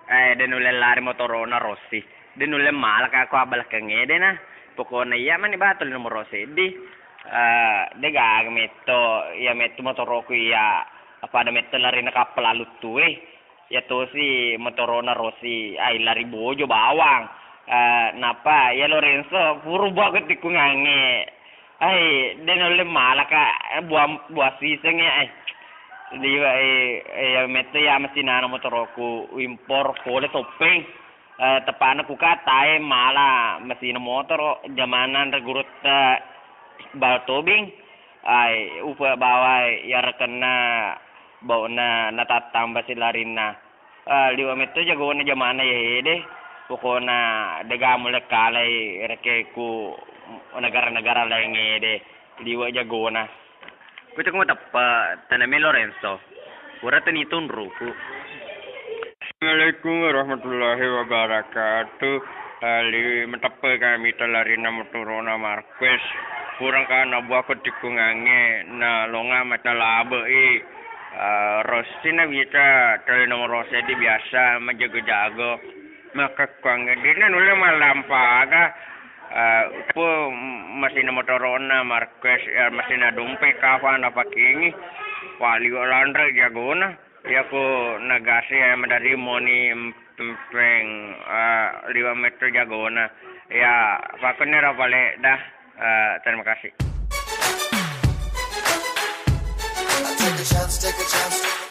Den ulle lari motorona Rossi. Den ulle malak aku abal kengede na. Pokoknya iya mani batul nomor Rossi di. De gag metto ya metto motoroku ya apa ada metto lari na kapal lalu tuwe. Ya tosi motorona Rossi ai lari bojo bawang. Napa ya Lorenzo puru banget tikungange. Ai den ulle malak buah siseng ya ai. Di ya metto ya mesinana motoroku impor kole topeng tepana ku katae mala mesin motor jamanan regurut bal tobing ai upa bawa ya rekena bauna natatang basilarina liwa metto jagona jamana ya deh pokona dega mulai kalai rekeku negara-negara lain deh liwa jagona. Kucuk mo tepat, tanami Lorenzo. Pura tenitun ruku. Assalamualaikum warahmatullahi wabarakatuh. Ali mentepe kami telarina motorona Marquez. Kurang kana buah kutikungange na longa mata labe Rosina bisa tele nomor Rossi di biasa menjago-jago. Maka kuange dina nule malampaga. Po masih na motorona Marquez masih na dumpe kapan apa kini wali landra jagona ya ko nagasi dari moni peng 5 meter jagona ya pakone ra pale dah terima kasih. Take a chance.